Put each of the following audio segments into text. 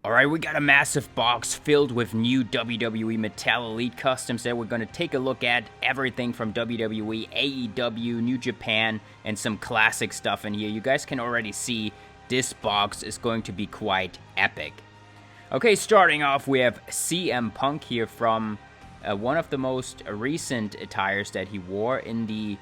Alright, we got a massive box filled with new WWE Metal Elite customs that we're going to take a look at. Everything from WWE, AEW, New Japan, and some classic stuff in here. You guys can already see this box is going to be quite epic. Okay, starting off, we have CM Punk here from one of the most recent attires that he wore in the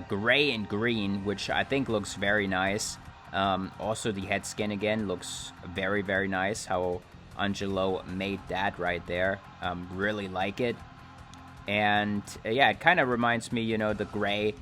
gray and green, which I think looks very nice. Also, the head skin again looks very, very nice. How Angelo made that right there. Really like it. And yeah, it kind of reminds me, the gray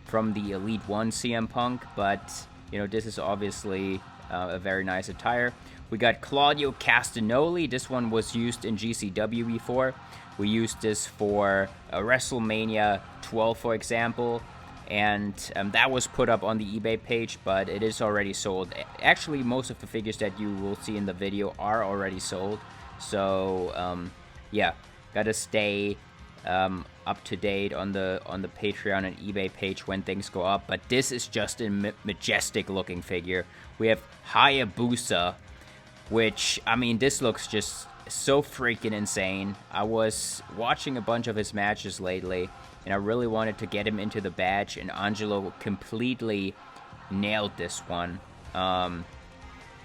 from the Elite 1 CM Punk. But, this is obviously a very nice attire. We got Claudio Castagnoli. This one was used in GCW before. We used this for WrestleMania 12, for example. And that was put up on the eBay page, but it is already sold. Actually, most of the figures that you will see in the video are already sold. So, yeah, gotta stay up to date on the Patreon and eBay page when things go up. But this is just a majestic looking figure. We have Hayabusa, which, I mean, this looks just so freaking insane. I was watching a bunch of his matches lately, and I really wanted to get him into the badge, and Angelo completely nailed this one.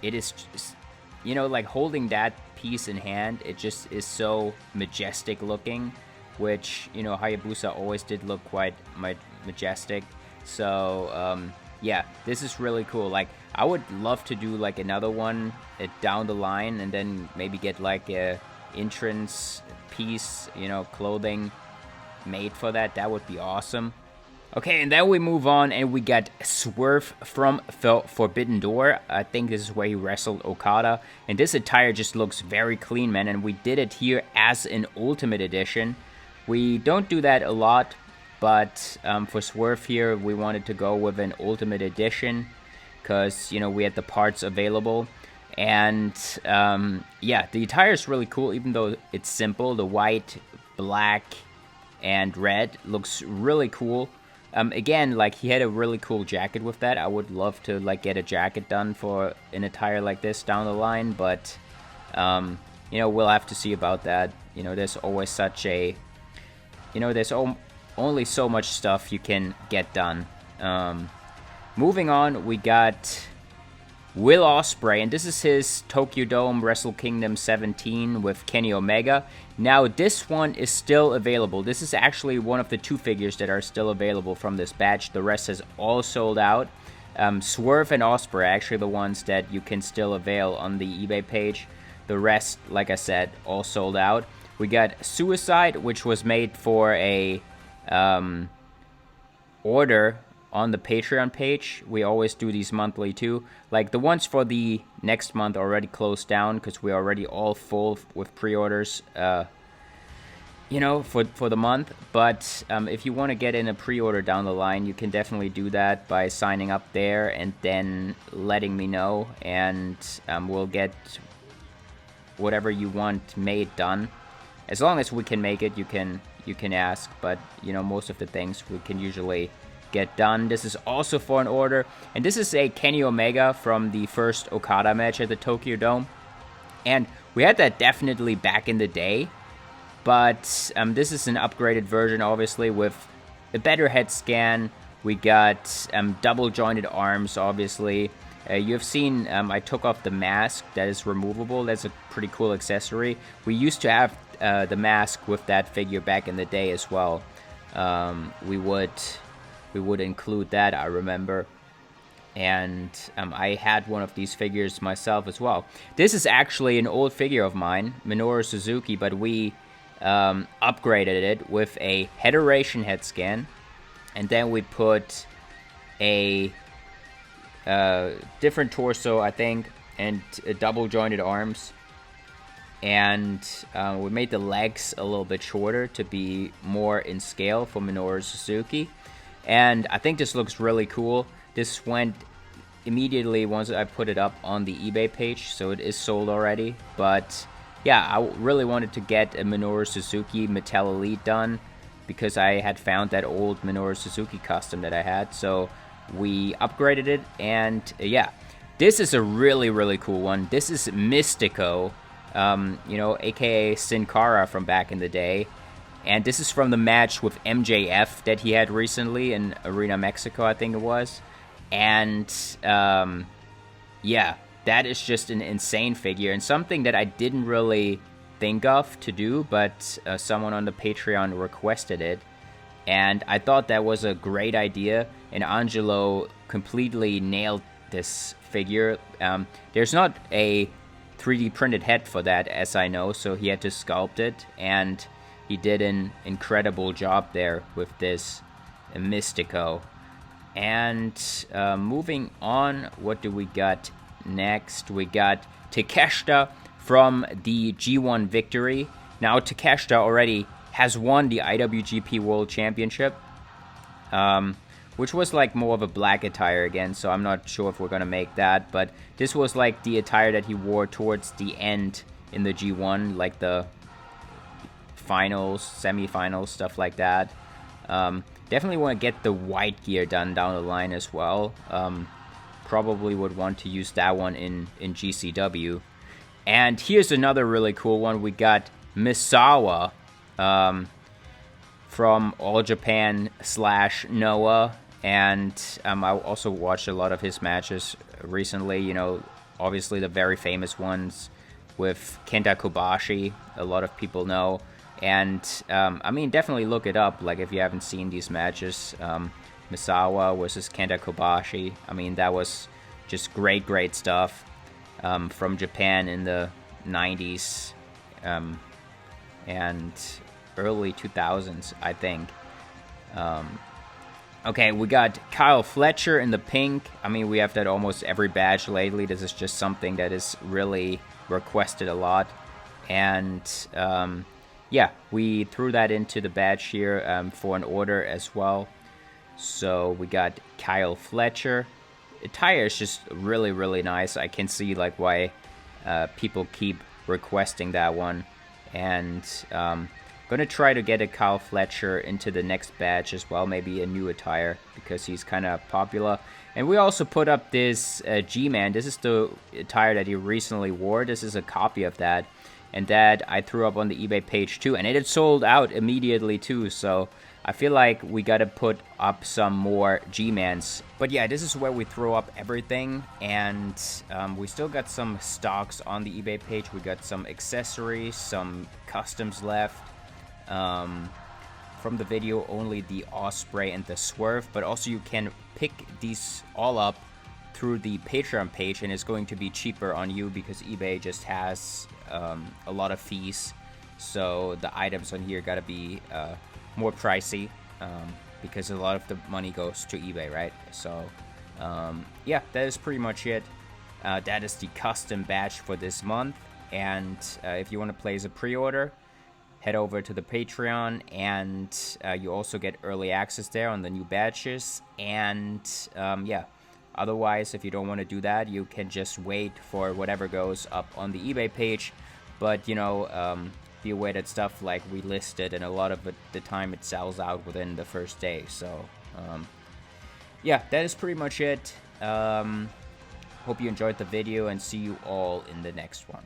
It is just, like holding that piece in hand, it just is so majestic looking, which, Hayabusa always did look quite majestic. So, yeah, this is really cool. Like, I would love to do, like, another one down the line, and then maybe get, like, a entrance piece, clothing made for that. That would be awesome. Okay, and then we move on, and we got Swerve from Forbidden Door. I think this is where he wrestled Okada, and this attire just looks very clean, man, and we did it here as an Ultimate Edition. We don't do that a lot, but for Swerve here, we wanted to go with an Ultimate Edition, because, we had the parts available. And, yeah, the attire is really cool, even though it's simple. The white, black, and red looks really cool. Again, like, he had a really cool jacket with that. I would love to, like, get a jacket done for an attire like this down the line, but we'll have to see about that. There's always such a, there's only so much stuff you can get done. Moving on, we got Will Ospreay, and this is his Tokyo Dome Wrestle Kingdom 17 with Kenny Omega. Now, this one is still available. This is actually one of the two figures that are still available from this batch. The rest is all sold out. Swerve and Ospreay are actually the ones that you can still avail on the eBay page. The rest, like I said, all sold out. We got Suicide, which was made for a order on the Patreon page. We always do these monthly too. Like, the ones for the next month already closed down because we're already all full with pre-orders, for the month. But if you want to get in a pre-order down the line, you can definitely do that by signing up there and then letting me know, and we'll get whatever you want made done. As long as we can make it, you can ask, but most of the things we can usually get done. This is also for an order, and this is a Kenny Omega from the first Okada match at the Tokyo Dome, and we had that definitely back in the day, but this is an upgraded version, obviously, with a better head scan. We got double jointed arms, obviously. You've seen I took off the mask that is removable. That's a pretty cool accessory. We used to have the mask with that figure back in the day as well. We would include that, I remember. And I had one of these figures myself as well. This is actually an old figure of mine, Minoru Suzuki, but we upgraded it with a Heteration head scan. And then we put a different torso, I think, and double jointed arms. And we made the legs a little bit shorter to be more in scale for Minoru Suzuki. And I think this looks really cool. This went immediately once I put it up on the eBay page, so it is sold already. But yeah, I really wanted to get a Minoru Suzuki Metal Elite done because I had found that old Minoru Suzuki custom that I had. So we upgraded it, and yeah, This is a really, really cool one. This is Mystico, you know, aka Sin Cara from back in the day. And this is from the match with MJF that he had recently in Arena Mexico, I think it was. And yeah, that is just an insane figure and something that I didn't really think of to do, but someone on the Patreon requested it. And I thought that was a great idea, and Angelo completely nailed this figure. There's not a 3D printed head for that, as I know, so he had to sculpt it, and he did an incredible job there with this Mystico. And moving on, what do we got next? We got Takeshita from the G1 victory. Now, Takeshita already has won the IWGP World Championship, which was like more of a black attire again, so I'm not sure if we're going to make that, but this was like the attire that he wore towards the end in the G1, like the finals, semifinals, stuff like that. Definitely want to get the white gear done down the line as well. Probably would want to use that one in GCW. And here's another really cool one. We got Misawa from All Japan / Noah, and I also watched a lot of his matches recently. You know, obviously the very famous ones with Kenta Kobashi, a lot of people know. And I mean, definitely look it up, like if you haven't seen these matches. Misawa versus Kenta Kobashi, I mean, that was just great stuff from Japan in the 90s and early 2000s, I think. Okay, we got Kyle Fletcher in the pink. I mean, we have that almost every badge lately. This is just something that is really requested a lot. And yeah, we threw that into the badge here for an order as well. So we got Kyle Fletcher. The tire is just really nice. I can see like why people keep requesting that one. And gonna try to get a Kyle Fletcher into the next batch as well, maybe a new attire, because he's kind of popular. And we also put up this G-Man. This is the attire that he recently wore. This is a copy of that, and that I threw up on the eBay page too, and it had sold out immediately too. So I feel like we gotta put up some more G-Mans. But yeah, this is where we throw up everything, and we still got some stocks on the eBay page. We got some accessories, some customs left. From the video, only the Osprey and the Swerve, but also you can pick these all up through the Patreon page, and it's going to be cheaper on you because eBay just has a lot of fees. So the items on here gotta be more pricey because a lot of the money goes to eBay, right? So yeah, that is pretty much it. That is the custom badge for this month, and if you want to place a pre-order, head over to the Patreon, and you also get early access there on the new badges. And yeah, otherwise, if you don't want to do that, you can just wait for whatever goes up on the eBay page. But you know, be aware that stuff like we listed, and a lot of the time it sells out within the first day. So yeah, that is pretty much it. Hope you enjoyed the video, and see you all in the next one.